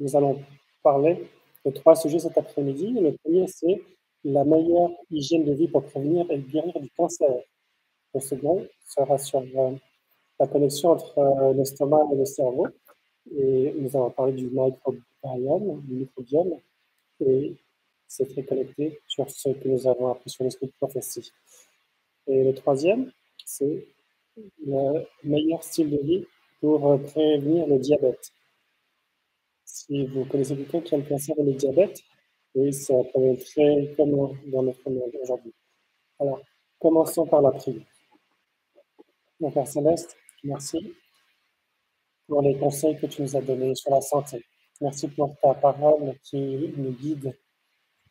Nous allons parler de 3 sujets cet après-midi. Le premier, c'est la meilleure hygiène de vie pour prévenir et guérir du cancer. Le second sera sur, la connexion entre, l'estomac et le cerveau et nous allons parler du microbiome et c'est très connecté sur ce que nous avons appris sur l'esprit de prophétie. Et le troisième, c'est le meilleur style de vie pour, prévenir le diabète. Si vous connaissez quelqu'un qui a le cancer ou le diabète, oui, c'est un problème très commun dans notre monde aujourd'hui. Alors, commençons par la prière. Mon Père Céleste, merci pour les conseils que tu nous as donnés sur la santé. Merci pour ta parole qui nous guide.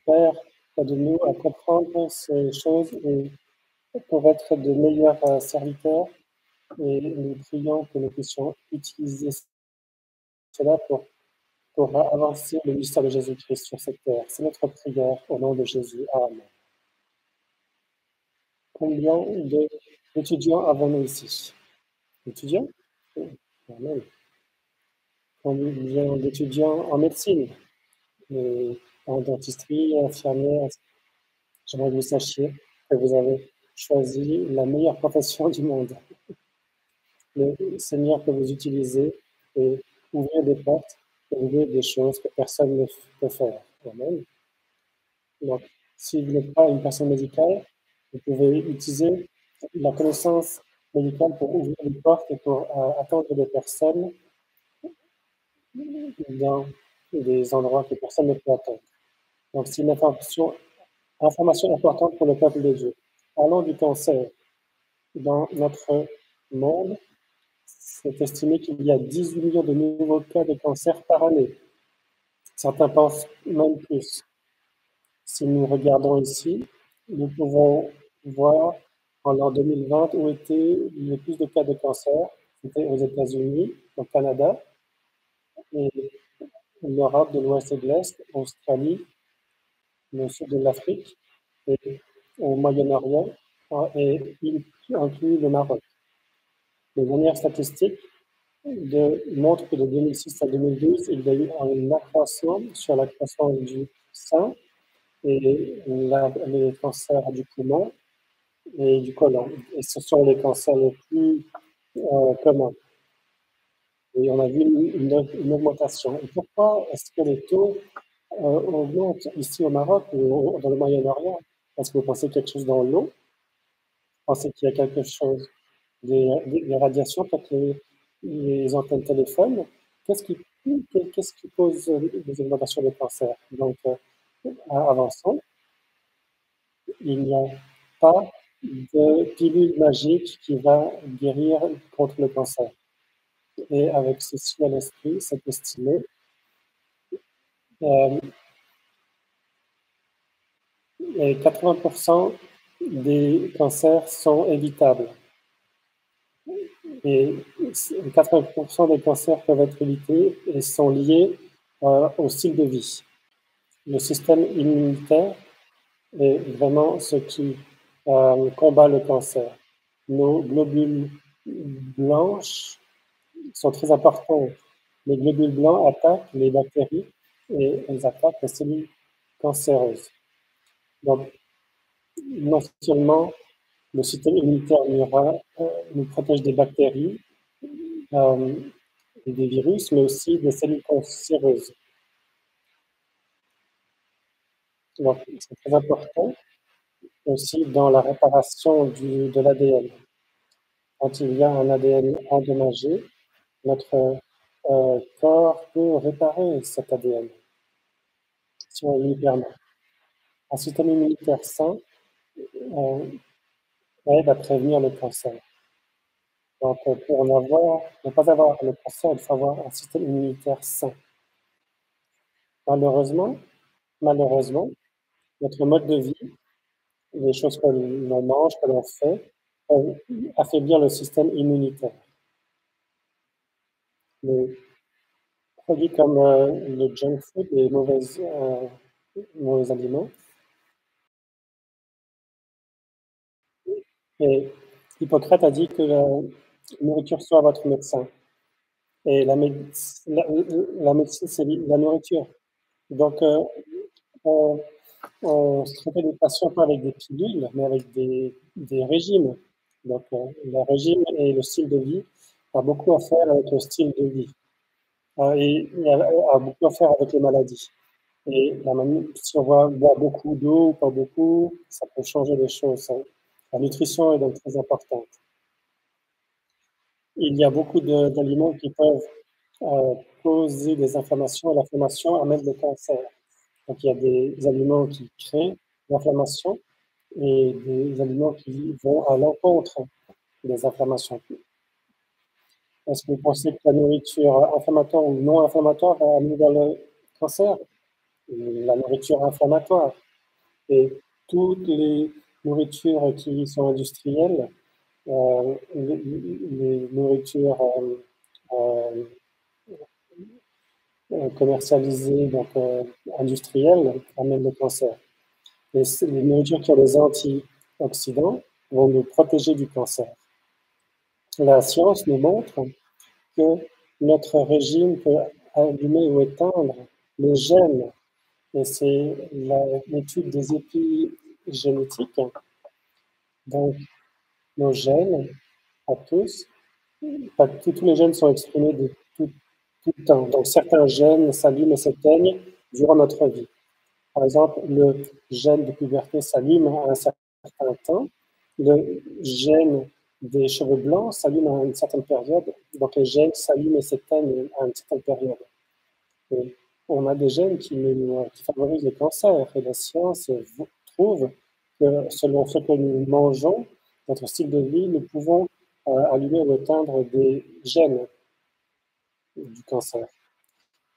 Père, aide-nous à comprendre ces choses et pour être de meilleurs serviteurs et nous prions que nous puissions utiliser cela pour avancer le mystère de Jésus-Christ sur cette terre. C'est notre prière au nom de Jésus. Amen. Combien d'étudiants avons-nous ici? Étudiants? Amen. Combien d'étudiants en médecine, et en dentisterie, infirmière? J'aimerais que vous sachiez que vous avez choisi la meilleure profession du monde. Le Seigneur peut vous utiliser et ouvrir des portes, ouvrir des choses que personne ne peut faire. Amen. Donc, si vous n'êtes pas une personne médicale, vous pouvez utiliser la connaissance médicale pour ouvrir des portes et pour attendre des personnes dans des endroits que personne ne peut attendre. Donc, c'est une information importante pour le peuple de Dieu. Parlons du cancer. Dans notre monde, c'est estimé qu'il y a 18 millions de nouveaux cas de cancer par année. Certains pensent même plus. Si nous regardons ici, nous pouvons voir en l'an 2020 où étaient le plus de cas de cancer. C'était aux États-Unis, au Canada, et l'Europe de l'Ouest et de l'Est, Australie, le sud de l'Afrique et au Moyen-Orient, et il inclut le Maroc. Les dernières statistiques montrent que de 2006 à 2012, il y a eu un accroissement sur la croissance du sein et les cancers du poumon et du côlon. Et ce sont les cancers les plus communs. Et on a vu une augmentation. Et pourquoi est-ce que les taux augmentent ici au Maroc ou dans le Moyen-Orient? Est-ce que vous pensez quelque chose dans l'eau? Vous pensez qu'il y a quelque chose des radiations, peut-être les antennes téléphone? Qu'est-ce qui cause les augmentations de cancer? Donc, avançons. Il n'y a pas de pilule magique qui va guérir contre le cancer. Et avec ceci à l'esprit, c'est estimé, et 80% des cancers sont évitables. Et 80% des cancers peuvent être évités et sont liés au style de vie. Le système immunitaire est vraiment ce qui combat le cancer. Nos globules blanches sont très importants. Les globules blancs attaquent les bactéries et elles attaquent les cellules cancéreuses. Donc, non seulement le système immunitaire nous protège des bactéries et des virus, mais aussi des cellules cancéreuses. Donc, c'est très important aussi dans la réparation de l'ADN. Quand il y a un ADN endommagé, notre corps peut réparer cet ADN si on lui permet. Un système immunitaire sain aide à prévenir le cancer. Donc, pour ne pas avoir le cancer, il faut avoir un système immunitaire sain. Malheureusement, notre mode de vie, les choses que l'on mange, que l'on fait, peuvent affaiblir le système immunitaire. Les produits comme le junk food, les mauvais aliments. Et Hippocrate a dit que la nourriture soit votre médecin. Et la médecine, c'est la nourriture. Donc, on on se traitait des patients pas avec des pilules, mais avec des régimes. Donc, le régime et le style de vie a beaucoup à faire avec le style de vie, et a beaucoup à faire avec les maladies. Et si on boit beaucoup d'eau ou pas beaucoup, ça peut changer les choses. La nutrition est donc très importante. Il y a beaucoup d'aliments qui peuvent causer des inflammations, et l'inflammation amène le cancer. Donc il y a des aliments qui créent l'inflammation et des aliments qui vont à l'encontre des inflammations. Est-ce que vous pensez que la nourriture inflammatoire ou non inflammatoire va amener vers le cancer? La nourriture inflammatoire. Et toutes les nourritures qui sont industrielles, les nourritures euh, commercialisées, donc industrielles, amènent le cancer. Et les nourritures qui ont des antioxydants vont nous protéger du cancer. La science nous montre que notre régime peut allumer ou éteindre les gènes. Et c'est l'étude des épigénétiques. Donc, nos gènes, à tous, pas tous les gènes sont exprimés tout le temps. Donc, certains gènes s'allument et s'éteignent durant notre vie. Par exemple, le gène de puberté s'allume à un certain temps. Le gène des cheveux blancs s'allume à une certaine période. Donc, les gènes s'allument et s'éteignent à une certaine période. Et on a des gènes qui favorisent le cancer. Et la science trouve que selon ce que nous mangeons, notre style de vie, nous pouvons allumer ou éteindre des gènes du cancer.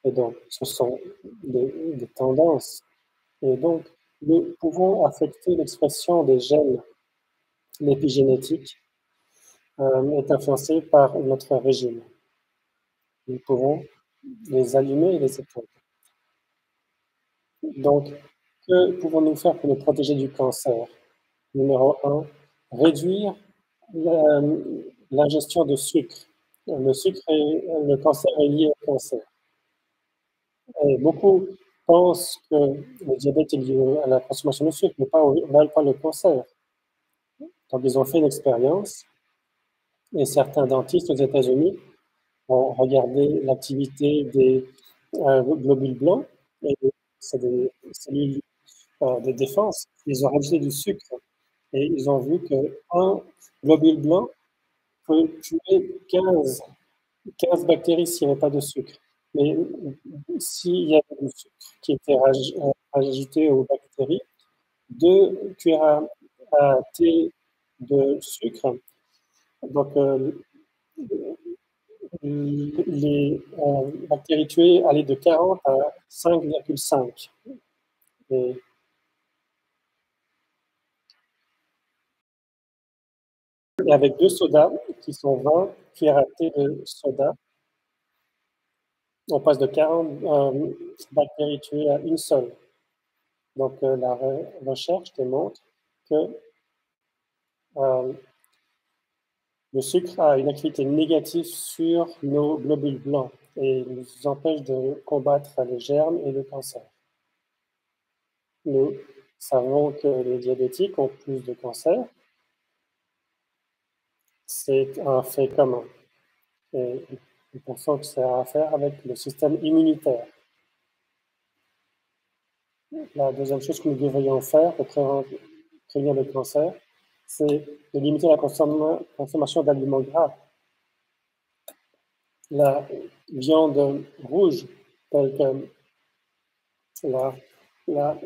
Et donc, ce sont des tendances. Et donc, nous pouvons affecter l'expression des gènes. L'épigénétique est influencée par notre régime. Nous pouvons les allumer et les éteindre. Donc, que pouvons-nous faire pour nous protéger du cancer? Numéro 1, réduire l'ingestion de sucre. Le cancer est lié au cancer. Et beaucoup pensent que le diabète est lié à la consommation de sucre, mais pas le cancer. Donc, ils ont fait une expérience et certains dentistes aux États-Unis ont regardé l'activité des globules blancs et c'est des cellules de défense. Ils ont rajouté du sucre et ils ont vu qu'un globule blanc peut tuer 15 bactéries s'il n'y avait pas de sucre. Mais s'il y avait du sucre qui était ajouté aux bactéries, 2 cuillères à thé de sucre, donc les bactéries tuées allaient de 40 à 5,5. Et avec 2 sodas, qui sont 20 cuillères à thé de soda, on passe de 40 bactéries tuées à une seule. Donc la recherche démontre que euh, le sucre a une activité négative sur nos globules blancs et nous empêche de combattre les germes et le cancer. Nous savons que les diabétiques ont plus de cancer. C'est un fait commun. Et nous pensons que ça a à faire avec le système immunitaire. La deuxième chose que nous devrions faire pour prévenir le cancer, c'est de limiter la consommation d'aliments gras. La viande rouge, telle que la, la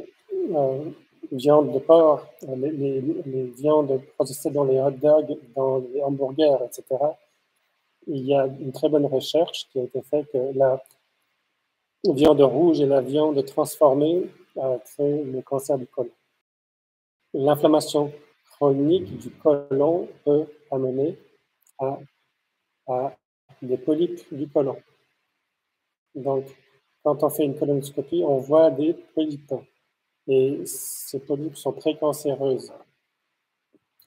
viande de porc, les viandes processées dans les hot dogs, dans les hamburgers, etc. Il y a une très bonne recherche qui a été faite que la viande rouge et la viande transformée créent le cancer du côlon. L'inflammation chronique du côlon peut amener à, à des polypes du côlon. Donc, quand on fait une colonoscopie, on voit des polypes. Et ces polypes sont très cancéreuses.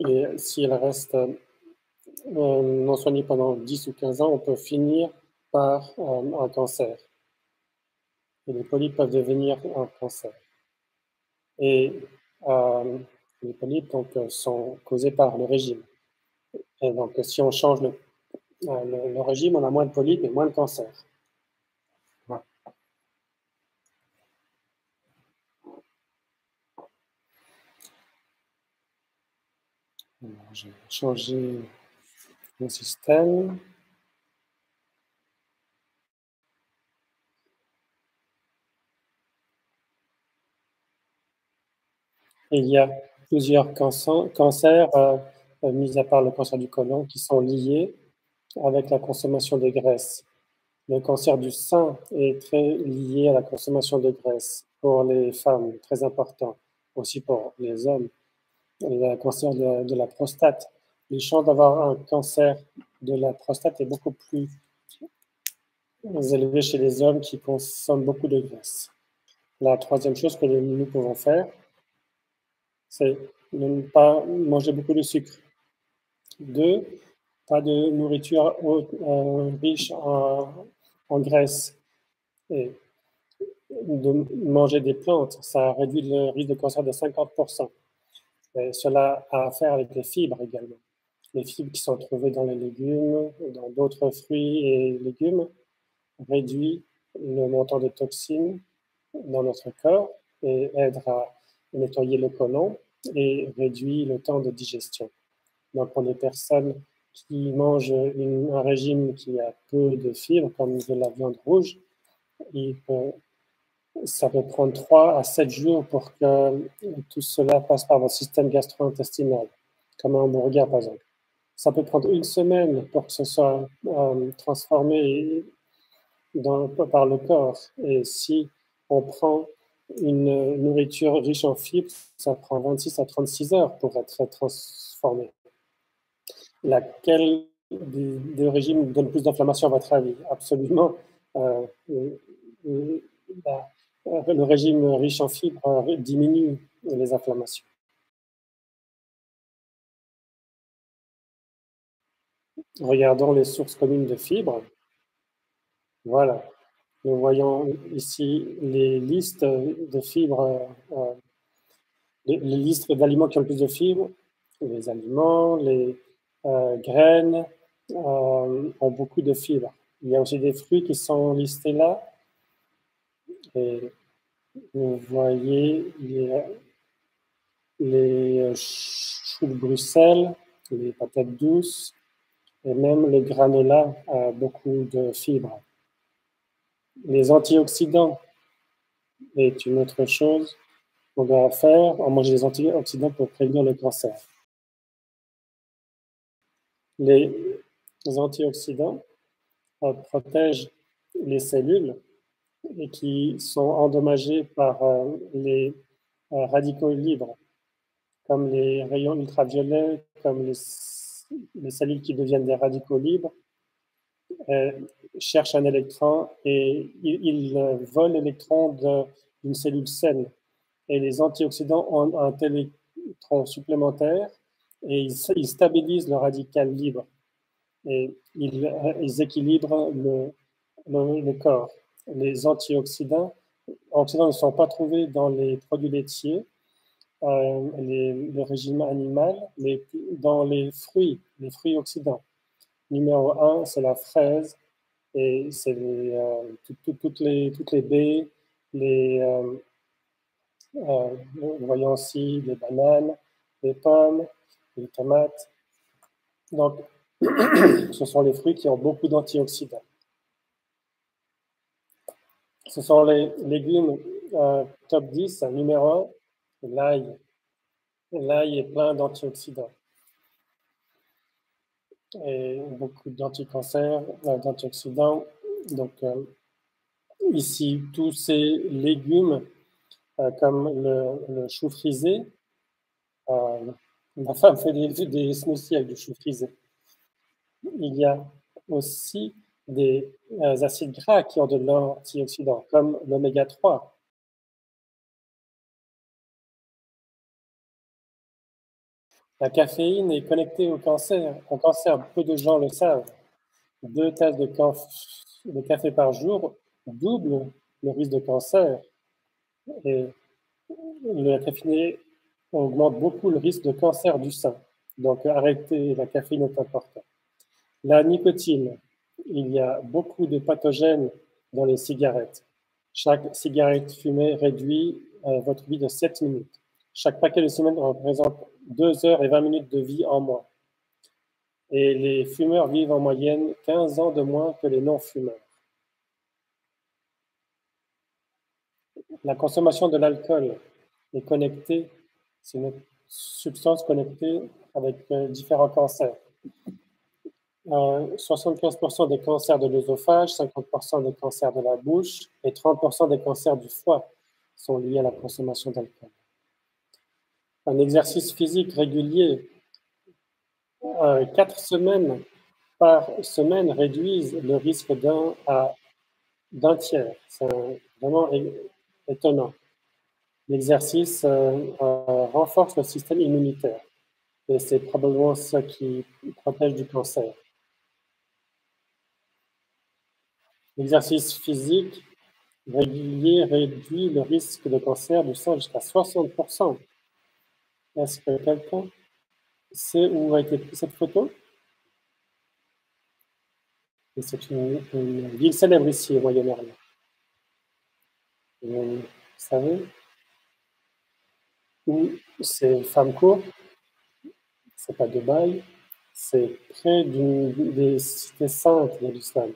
Et si elles restent non soignées pendant 10 ou 15 ans, on peut finir par un cancer. Et les polypes peuvent devenir un cancer. Et les polypes donc, sont causés par le régime. Et donc, si on change le régime, on a moins de polypes et moins de cancer. Voilà. Alors, je vais changer le système. Et il y a plusieurs cancers, mis à part le cancer du côlon, qui sont liés avec la consommation de graisse. Le cancer du sein est très lié à la consommation de graisse pour les femmes, très important, aussi pour les hommes. Le cancer de la prostate. Les chances d'avoir un cancer de la prostate est beaucoup plus élevée chez les hommes qui consomment beaucoup de graisse. La troisième chose que nous pouvons faire, c'est de ne pas manger beaucoup de sucre. 2, pas de nourriture riche en graisse. Et de manger des plantes, ça réduit le risque de cancer de 50%. Et cela a à faire avec les fibres également. Les fibres qui sont trouvées dans les légumes, dans d'autres fruits et légumes, réduit le montant de toxines dans notre corps et aide à nettoyer le côlon et réduit le temps de digestion. Donc, pour les personnes qui mangent un régime qui a peu de fibres, comme de la viande rouge, ça peut prendre 3 à 7 jours pour que tout cela passe par votre système gastro-intestinal, comme un hamburger par exemple. Ça peut prendre 1 semaine pour que ce soit transformé par le corps. Et si on prend une nourriture riche en fibres, ça prend 26 à 36 heures pour être transformé. Laquelle des régimes donne plus d'inflammation à votre avis? Absolument. Le régime riche en fibres diminue les inflammations. Regardons les sources communes de fibres. Voilà. Nous voyons ici les listes de fibres, les listes d'aliments qui ont le plus de fibres. Les aliments, les graines ont beaucoup de fibres. Il y a aussi des fruits qui sont listés là. Et vous voyez les choux de Bruxelles, les patates douces et même le granola a beaucoup de fibres. Les antioxydants est une autre chose qu'on doit faire. On mange des antioxydants pour prévenir le cancer. Les antioxydants protègent les cellules et qui sont endommagées par les radicaux libres, comme les rayons ultraviolets, comme les cellules qui deviennent des radicaux libres, cherchent un électron et ils volent l'électron d'une cellule saine. Et les antioxydants ont un électron supplémentaire et ils stabilisent le radical libre. Et ils équilibrent le corps. Les antioxydants ne sont pas trouvés dans les produits laitiers, le régime animal, mais dans les fruits oxydants. Numéro 1, c'est la fraise, et c'est toutes les baies, nous voyons aussi les bananes, les pommes, les tomates. Donc, ce sont les fruits qui ont beaucoup d'antioxydants. Ce sont les légumes top 10, numéro 1, l'ail. L'ail est plein d'antioxydants. Et beaucoup d'anticancers, d'antioxydants. Donc, ici, tous ces légumes, comme le chou frisé, ma femme fait des smoothies avec du chou frisé. Il y a aussi des acides gras qui ont de l'antioxydant, comme l'oméga 3. La caféine est connectée au cancer. Peu de gens le savent. 2 tasses de café de café par jour double le risque de cancer. Et la caféine augmente beaucoup le risque de cancer du sein. Donc, arrêter la caféine est important. La nicotine, il y a beaucoup de pathogènes dans les cigarettes. Chaque cigarette fumée réduit votre vie de 7 minutes. Chaque paquet de cigarettes représente 2 heures et 20 minutes de vie en moins. Et les fumeurs vivent en moyenne 15 ans de moins que les non-fumeurs. La consommation de l'alcool est connectée, c'est une substance connectée avec différents cancers. 75% des cancers de l'œsophage, 50% des cancers de la bouche et 30% des cancers du foie sont liés à la consommation d'alcool. Un exercice physique régulier, 4 semaines par semaine réduisent le risque d'un tiers. C'est vraiment étonnant. L'exercice renforce le système immunitaire et c'est probablement ce qui protège du cancer. L'exercice physique régulier réduit le risque de cancer du sein jusqu'à 60%. Est-ce que quelqu'un sait où a été prise cette photo? C'est une ville célèbre ici au Moyen-Orient. Vous savez où c'est Famcourt? C'est pas Dubaï, c'est près des cités saintes de l'islam.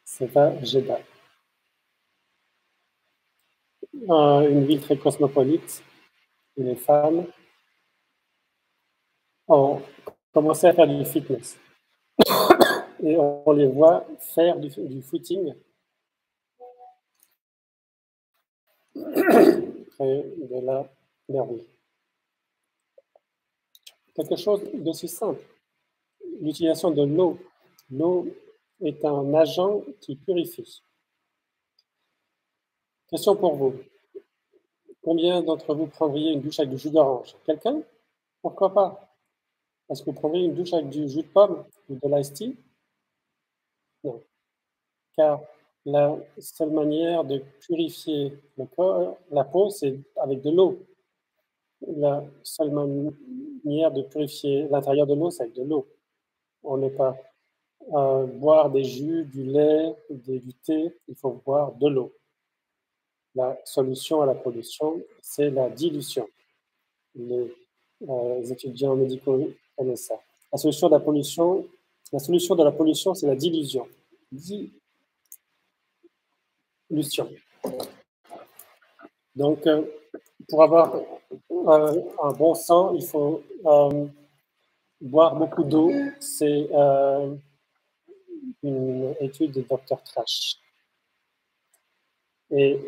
C'est à Jeddah. Une ville très cosmopolite, où les femmes ont commencé à faire du fitness. Et on les voit faire du footing près de la mer Rouge. Quelque chose d'aussi simple, l'utilisation de l'eau. L'eau est un agent qui purifie. Question pour vous. Combien d'entre vous prendriez une douche avec du jus d'orange? Quelqu'un? Pourquoi pas? Est-ce que vous prendriez une douche avec du jus de pomme ou de l'ice tea? Non. Car la seule manière de purifier le corps, la peau, c'est avec de l'eau. La seule manière de purifier l'intérieur de l'eau, c'est avec de l'eau. On ne peut pas boire des jus, du lait, du thé, il faut boire de l'eau. La solution à la pollution, c'est la dilution. Les étudiants médicaux connaissent ça. La solution de la pollution, c'est la dilution. Donc, pour avoir un bon sang, il faut boire beaucoup d'eau. C'est une étude de Dr. Trash. Et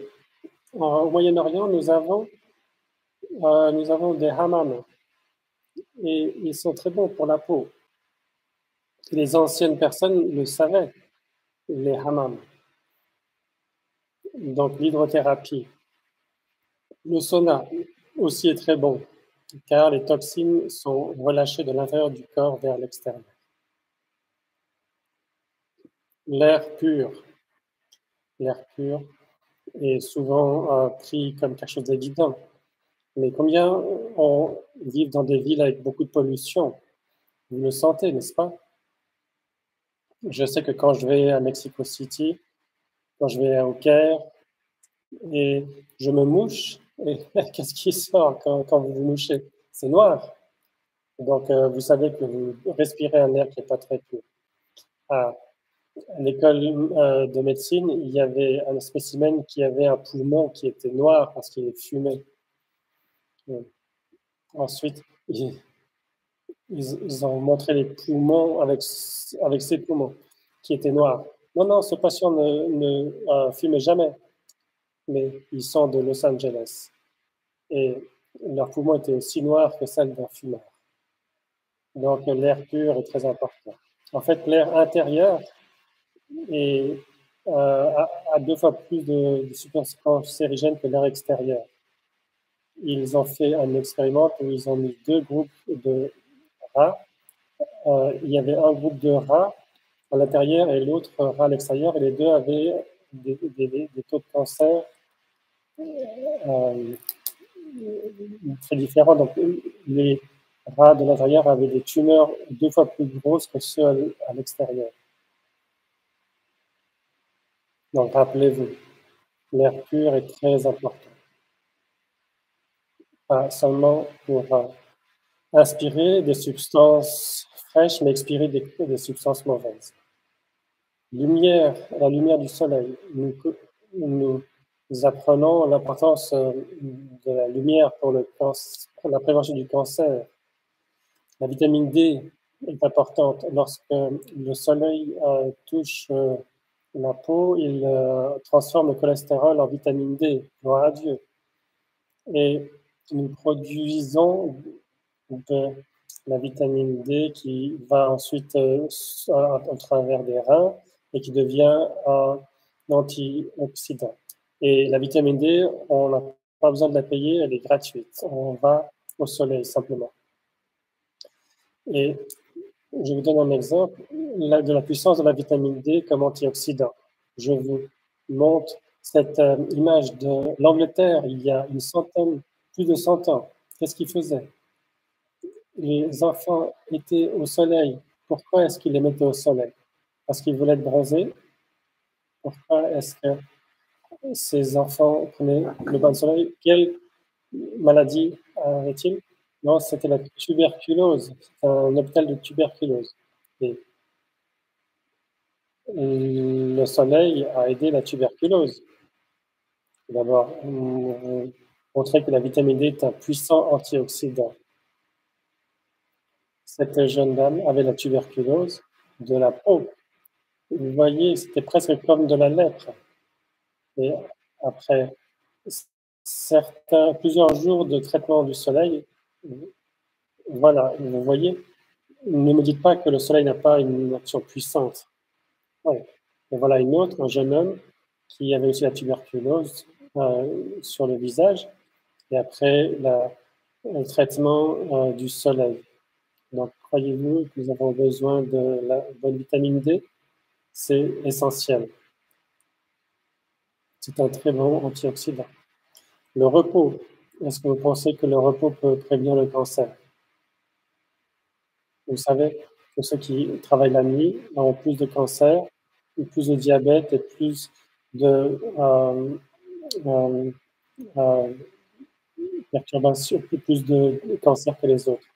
au Moyen-Orient, nous avons des hammams. Et ils sont très bons pour la peau. Les anciennes personnes le savaient, les hammams. Donc, l'hydrothérapie. Le sauna aussi est très bon, car les toxines sont relâchées de l'intérieur du corps vers l'extérieur. L'air pur est souvent pris comme quelque chose d'évident. Mais combien on vit dans des villes avec beaucoup de pollution? Vous le sentez, n'est-ce pas? Je sais que quand je vais à Mexico City, quand je vais au Caire, et je me mouche, et qu'est-ce qui sort quand vous vous mouchez? C'est noir. Donc, vous savez que vous respirez un air qui n'est pas très pur. À l'école de médecine, il y avait un spécimen qui avait un poumon qui était noir parce qu'il fumait. Ensuite, ils ont montré les poumons avec ses poumons qui étaient noirs. Non, ce patient ne fumait jamais, mais ils sont de Los Angeles. Et leurs poumons étaient aussi noirs que celles d'un fumeur. Donc, l'air pur est très important. En fait, l'air intérieur a 2 fois plus de substances cancérigènes que l'air extérieur. Ils ont fait un expériment où ils ont mis 2 groupes de rats il y avait un groupe de rats à l'intérieur et l'autre rat à l'extérieur, et les deux avaient des taux de cancer très différents. Donc, les rats de l'intérieur avaient des tumeurs 2 fois plus grosses que ceux à l'extérieur. Donc, rappelez-vous, l'air pur est très important. Pas seulement pour inspirer des substances fraîches, mais expirer des substances mauvaises. La lumière du soleil. Nous apprenons l'importance de la lumière pour pour la prévention du cancer. La vitamine D est importante. Lorsque le soleil touche la peau, il transforme le cholestérol en vitamine D. Gloire à Dieu. Et nous produisons de la vitamine D qui va ensuite au travers des reins et qui devient un antioxydant. Et la vitamine D, on n'a pas besoin de la payer, elle est gratuite. On va au soleil simplement. Et je vous donne un exemple de la puissance de la vitamine D comme antioxydant. Je vous montre cette image de l'Angleterre il y a plus de 100 ans. Qu'est-ce qu'ils faisaient? Les enfants étaient au soleil. Pourquoi est-ce qu'ils les mettaient au soleil? Parce qu'ils voulaient être bronzés? Pourquoi est-ce que ces enfants prenaient le bain de soleil? Quelle maladie avait-il? Non, c'était la tuberculose. C'était un hôpital de tuberculose. Et le soleil a aidé la tuberculose. D'abord, montrer que la vitamine D est un puissant antioxydant. Cette jeune dame avait la tuberculose de la peau. Vous voyez, c'était presque comme de la lèpre. Et après plusieurs jours de traitement du soleil, voilà, vous voyez, ne me dites pas que le soleil n'a pas une action puissante. Ouais. Et voilà un jeune homme qui avait aussi la tuberculose sur le visage, et après le traitement du soleil. Donc, croyez-vous que nous avons besoin de la bonne vitamine D? C'est essentiel. C'est un très bon antioxydant. Le repos. Est-ce que vous pensez que le repos peut prévenir le cancer? Vous savez que ceux qui travaillent la nuit ont plus de cancer, plus de diabète et plus de perturbations, plus de cancer que les autres.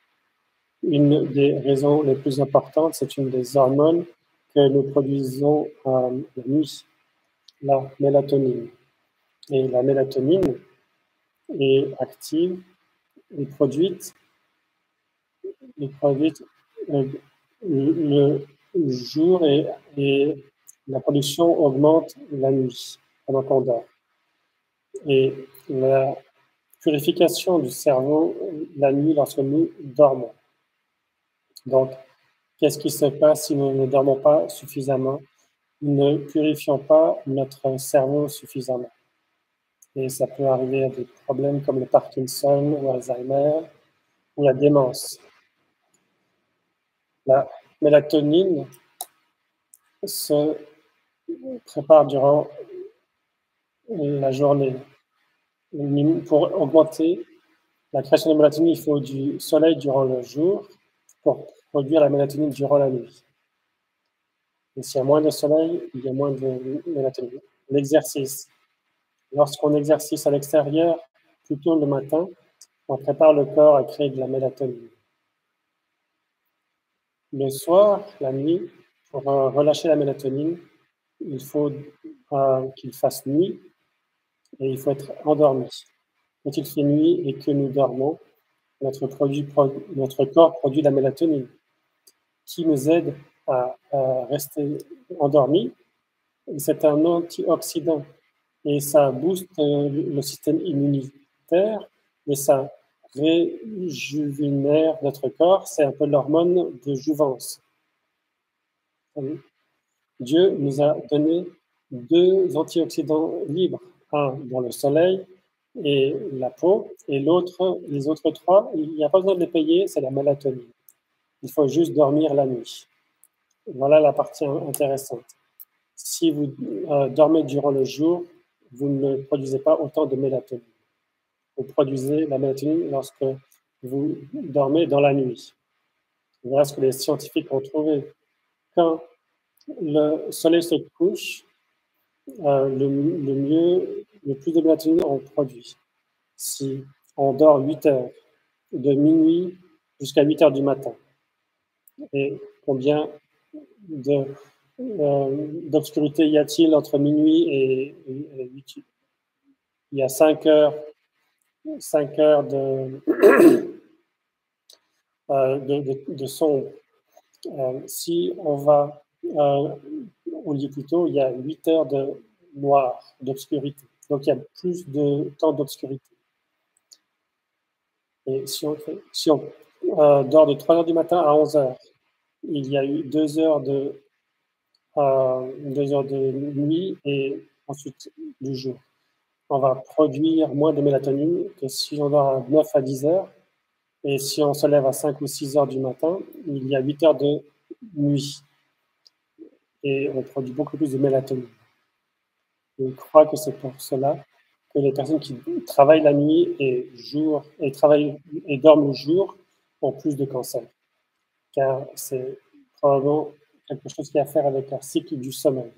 Une des raisons les plus importantes, c'est une des hormones que nous produisons la nuit, la mélatonine. Et la mélatonine est active et produite le jour, et la production augmente la nuit pendant qu'on dort. Et la purification du cerveau la nuit lorsque nous dormons. Donc, qu'est-ce qui se passe si nous ne dormons pas suffisamment? Nous ne purifions pas notre cerveau suffisamment. Et ça peut arriver à des problèmes comme le Parkinson ou Alzheimer ou la démence. La mélatonine se prépare durant la journée. Pour augmenter la création de mélatonine, il faut du soleil durant le jour pour produire la mélatonine durant la nuit. Et s'il y a moins de soleil, il y a moins de mélatonine. L'exercice. Lorsqu'on exercice à l'extérieur, plutôt le matin, on prépare le corps à créer de la mélatonine. Le soir, la nuit, pour relâcher la mélatonine, il faut qu'il fasse nuit et il faut être endormi. Quand il fait nuit et que nous dormons, notre corps produit la mélatonine qui nous aide à rester endormis. C'est un antioxydant et ça booste le système immunitaire et ça réjuvénère notre corps. C'est un peu l'hormone de jouvence. Dieu nous a donné 2 antioxydants libres, un dans le soleil et la peau, et les autres 3, il n'y a pas besoin de les payer, c'est la mélatonine. Il faut juste dormir la nuit. Voilà la partie intéressante. Si vous dormez durant le jour, vous ne produisez pas autant de mélatonine. Vous produisez la mélatonine lorsque vous dormez dans la nuit. Voilà ce que les scientifiques ont trouvé. Quand le soleil se couche, le plus de mélatonine on produit. Si on dort 8 heures, de minuit jusqu'à 8 heures du matin, et combien d'obscurité y a-t-il entre minuit et 8? Il y a 5 heures de sombre. Si on va au lit plus tôt, il y a 8 heures de noir, d'obscurité. Donc, il y a plus de temps d'obscurité. Et si on dort de 3 heures du matin à 11 heures, il y a eu 2 heures de nuit et ensuite du jour. On va produire moins de mélatonine que si on dort à 9 à 10 heures. Et si on se lève à 5 ou 6 heures du matin, il y a 8 heures de nuit. Et on produit beaucoup plus de mélatonine. Je crois que c'est pour cela que les personnes qui travaillent la nuit et dorment le jour ont plus de cancer. Car c'est probablement quelque chose qui a à faire avec leur cycle du sommeil.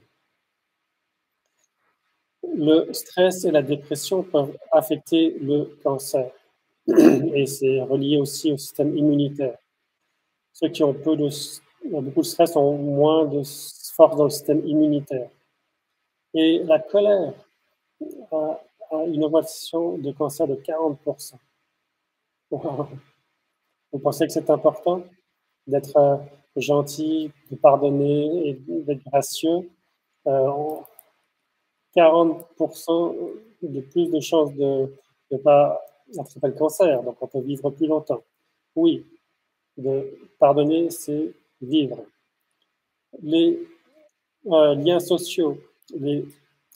Le stress et la dépression peuvent affecter le cancer. Et c'est relié aussi au système immunitaire. Ceux qui ont beaucoup de stress ont moins de force dans le système immunitaire. Et la colère a une augmentation de cancer de 40%. Vous pensez que c'est important d'être gentil, de pardonner et d'être gracieux? 40% de plus de chances de ne pas attraper le cancer, donc on peut vivre plus longtemps. Oui, de pardonner, c'est vivre. Les liens sociaux, les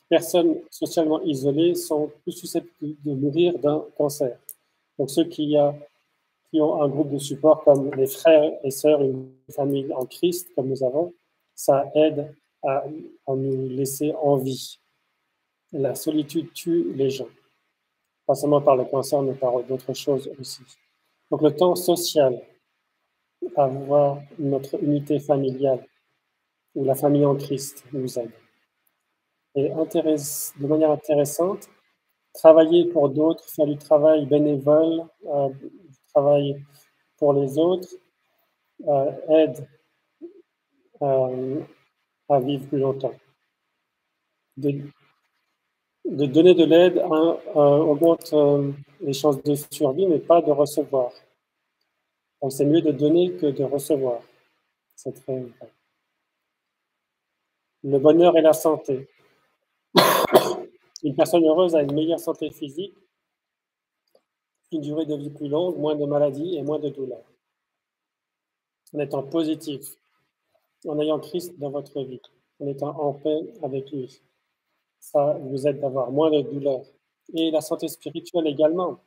personnes socialement isolées sont plus susceptibles de mourir d'un cancer. Donc ceux qui ont un groupe de support comme les frères et sœurs, une famille en Christ comme nous avons, ça aide à nous laisser en vie. La solitude tue les gens, pas seulement par le cancer, mais par d'autres choses aussi. Donc le temps social, avoir notre unité familiale, ou la famille en Christ nous aide. Et de manière intéressante, travailler pour d'autres, faire du travail bénévole, du travail pour les autres, aide à vivre plus longtemps. De donner de l'aide augmente les chances de survie, mais pas de recevoir. Donc c'est mieux de donner que de recevoir. C'est très vrai. Le bonheur et la santé. Une personne heureuse a une meilleure santé physique, une durée de vie plus longue, moins de maladies et moins de douleurs. En étant positif, en ayant Christ dans votre vie, en étant en paix avec lui, ça vous aide d'avoir moins de douleurs. Et la santé spirituelle également.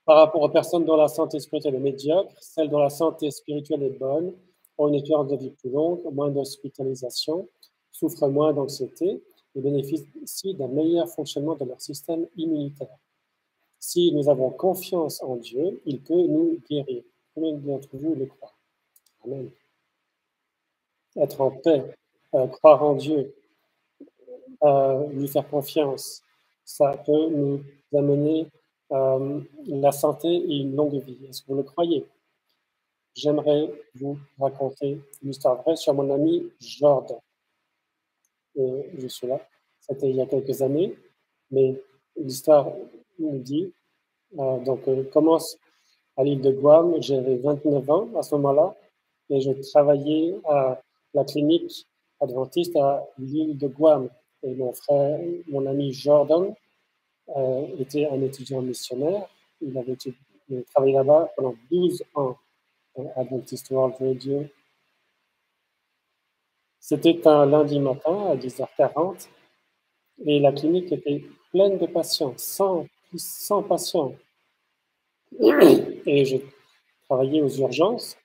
Par rapport aux personnes dont la santé spirituelle est médiocre, celles dont la santé spirituelle est bonne ont une espérance de vie plus longue, moins d'hospitalisation, souffrent moins d'anxiété et bénéficient d'un meilleur fonctionnement de leur système immunitaire. Si nous avons confiance en Dieu, il peut nous guérir. Combien d'entre vous le croient? Amen. Être en paix, croire en Dieu, lui faire confiance, ça peut nous amener la santé et une longue vie. Est-ce que vous le croyez? J'aimerais vous raconter une histoire vraie sur mon ami Jordan. Je suis là. C'était il y a quelques années, mais l'histoire nous dit, commence à l'île de Guam. J'avais 29 ans à ce moment-là et je travaillais à la clinique adventiste à l'île de Guam. Et mon ami Jordan, était un étudiant missionnaire. Il avait travaillé là-bas pendant 12 ans à Adventist World Radio. C'était un lundi matin à 10h40 et la clinique était pleine de patients, 100 patients. Et je travaillais aux urgences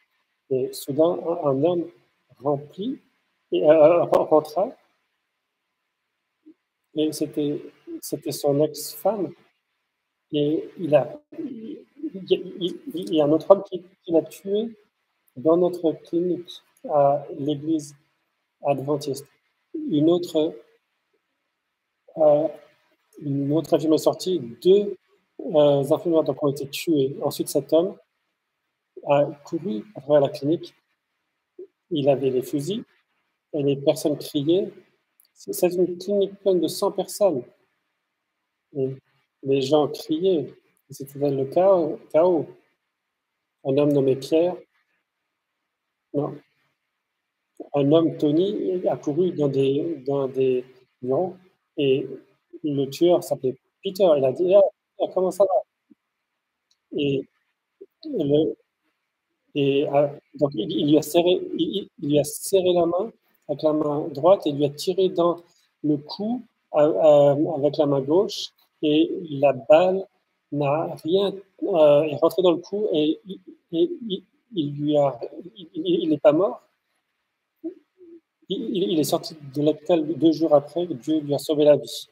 Et soudain, un homme rempli et rentra, et c'était son ex-femme, et il y a un autre homme qui l'a tué dans notre clinique à l'église adventiste. Une autre, euh, une autre infirmière est sortie, deux infirmières donc ont été tuées. Ensuite, cet homme a couru à travers la clinique, il avait les fusils, et les personnes criaient. C'est une clinique pleine de 100 personnes, et les gens criaient, c'était le chaos. Un homme nommé Pierre, non, un homme, Tony, a couru dans des bureaux, et le tueur s'appelait Peter. Il a dit: «Ah, Peter, comment ça va?» Et le donc il lui a serré la main avec la main droite, et il lui a tiré dans le cou avec la main gauche, et la balle n'a rien est rentrée dans le cou, et il lui a il n'est pas mort. Il est sorti de l'hôpital 2 jours après, Dieu lui a sauvé la vie.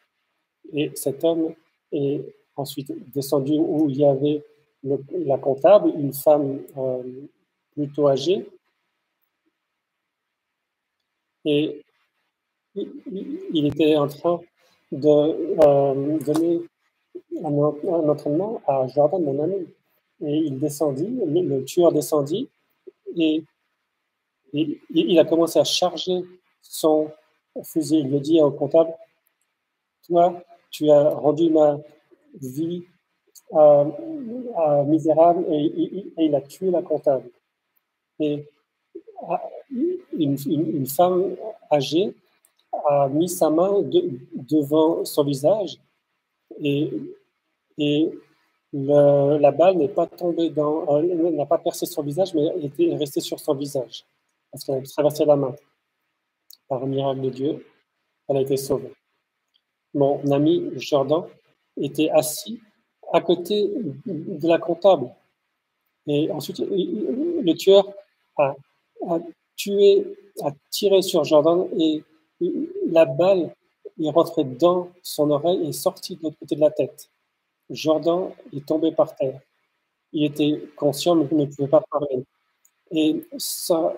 Et cet homme est ensuite descendu où il y avait la comptable, une femme plutôt âgée, et il était en train de donner un entraînement à Jordan, mon ami. Et il descendit, le tueur descendit, et, il a commencé à charger son fusil. Il lui a dit au comptable: «Toi, tu as rendu ma vie euh, misérable», et il a tué la comptable. Et ah, une femme âgée a mis sa main devant son visage, et, et la balle n'est pas tombée n'a pas percé son visage, mais était restée sur son visage parce qu'elle a traversé la main. Par un miracle de Dieu, elle a été sauvée. Mon ami Jordan était assis à côté de la comptable. Et ensuite, le tueur a, a tué, a tiré sur Jordan, et la balle est rentrée dans son oreille et est sortie de l'autre côté de la tête. Jordan est tombé par terre. Il était conscient, mais il ne pouvait pas parler. Et sa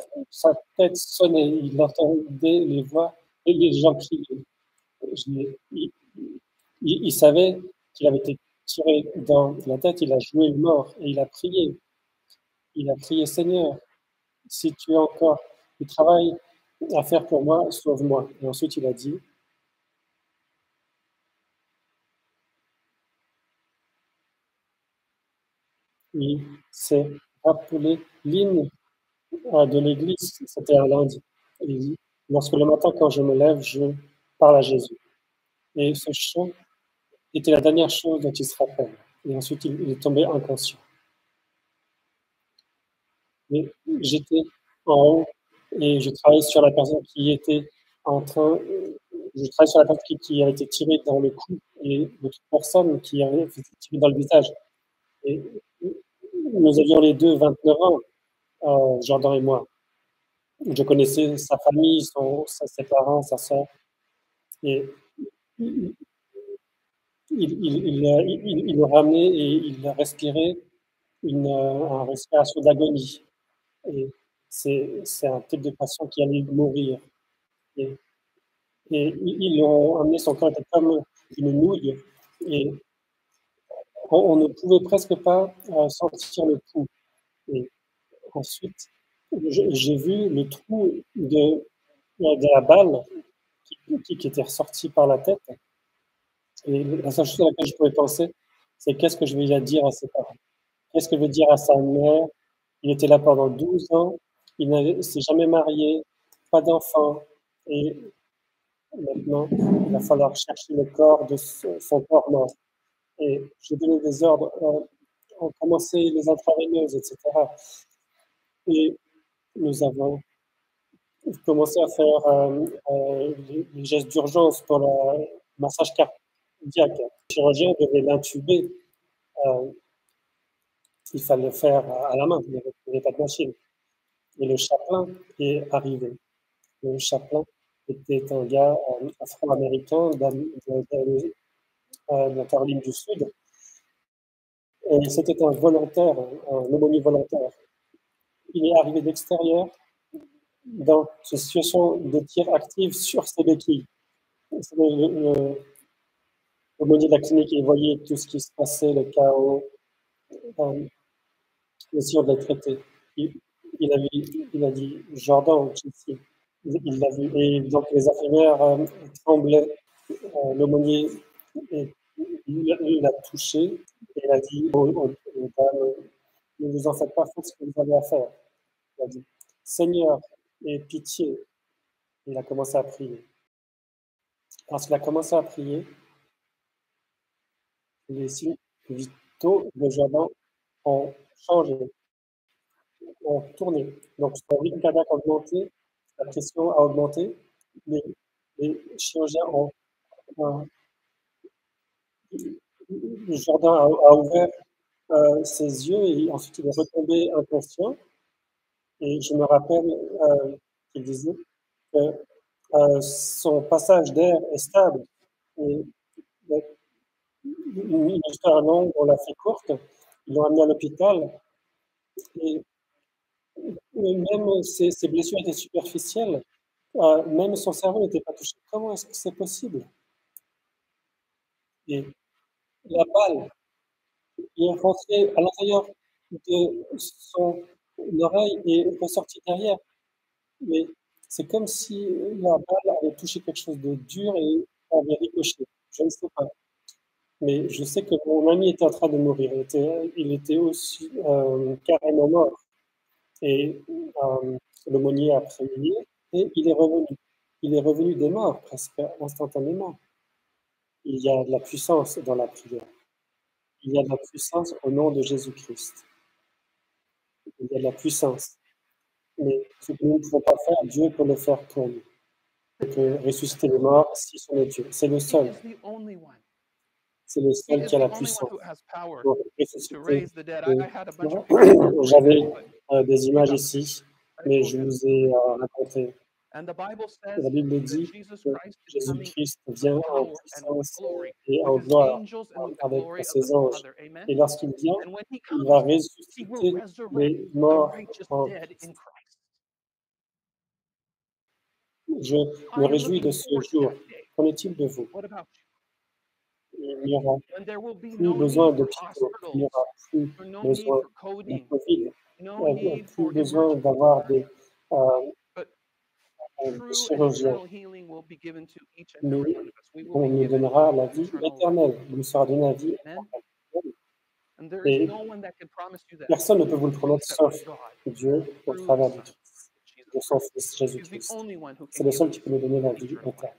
tête sonnait. Il entendait les voix et les gens criaient. Il savait qu'il avait été tiré dans la tête. Il a joué le mort et il a prié. Il a prié: «Seigneur, si tu as encore du travail à faire pour moi, sauve-moi.» Et ensuite, il a dit: il s'est rappelé l'hymne de l'église, c'était un lundi. Il dit: «Lorsque le matin, quand je me lève, je parle à Jésus.» Et ce chant était la dernière chose dont il se rappelle. Et ensuite, il est tombé inconscient. Et j'étais en haut, et je travaillais sur la personne qui était en train, je travaillais sur la personne qui avait été tirée dans le cou, et l'autre personne qui avait été tirée dans le visage. Et nous avions les deux 29 ans, Jordan et moi. Je connaissais sa famille, ses parents, sa sœur, et il, il le ramenait, et il respirait une respiration d'agonie. Et c'est un type de patient qui allait mourir. Et, ils l'ont amené, son corps était comme une nouille, et on ne pouvait presque pas sentir le pouls. Et ensuite, j'ai vu le trou de la balle qui était ressorti par la tête. Et la seule chose à laquelle je pouvais penser, c'est: qu'est-ce que je vais dire à ses parents? Qu'est-ce que je vais dire à sa mère? Il était là pendant 12 ans, il ne s'est jamais marié, pas d'enfant, et maintenant, il va falloir chercher le corps de son corps mort. Et j'ai donné des ordres, on commençait les intraveineuses, etc. Et nous avons commencé à faire les gestes d'urgence pour le massage cardiaque. Le chirurgien devait l'intuber, il fallait le faire à la main, il n'y avait pas de machine. et le chaplain est arrivé. Le chaplain était un gars afro-américain de la Caroline du Sud, et c'était un volontaire, un aumônier volontaire. Il est arrivé d'extérieur dans une situation de tir active sur ses béquilles. L'aumônier de la clinique, il voyait tout ce qui se passait, le chaos, essayant de les traiter. Il, il a dit Jordan, ici. Il l'a vu. Et donc les infirmières tremblaient. L'aumônier, il l'a touché et il a dit aux dames, ne vous en faites pas, faites ce que vous avez à faire. Il a dit Seigneur, aie pitié. Il a commencé à prier. Lorsqu'il a commencé à prier, les signes vitaux de Jordan ont changé, ont tourné. Donc son rythme cardiaque a augmenté, la pression a augmenté, les, les chirurgiens ont Jordan a ouvert ses yeux et ensuite il est retombé inconscient. Et je me rappelle qu'il disait que son passage d'air est stable. Et une histoire longue, on l'a fait courte. Ils l'ont amené à l'hôpital et même ses blessures étaient superficielles. Même son cerveau n'était pas touché. Comment est-ce que c'est possible? Et la balle est rentrée à l'intérieur de son oreille et est ressortie derrière. Mais c'est comme si la balle avait touché quelque chose de dur et avait ricoché. Je ne sais pas. Mais je sais que mon ami était en train de mourir. Il était aussi carrément mort. Et l'aumônier a prié et il est revenu. Il est revenu des morts presque instantanément. Il y a de la puissance dans la prière. Il y a de la puissance au nom de Jésus-Christ. Il y a de la puissance. Mais ce que nous ne pouvons pas faire, Dieu peut le faire pour nous. Il peut ressusciter les morts si son est Dieu. C'est le seul. C'est le seul qui a la puissance pour ressusciter les morts. J'avais des images ici, mais je vous ai raconté. La Bible dit que Jésus-Christ vient en puissance et en gloire avec ses anges. Et lorsqu'il vient, il va ressusciter les morts en Christ. Je me réjouis de ce jour. Qu'en est-il de vous? Il n'y aura plus besoin d'hôpitaux, il n'y aura plus besoin de Covid, il n'y a plus besoin d'avoir des chirurgiens. On nous donnera la vie éternelle. Il nous sera donné la vie éternelle. Et personne ne peut vous le promettre sauf Dieu au travers de son Fils Jésus-Christ. C'est le seul qui peut nous donner la vie éternelle.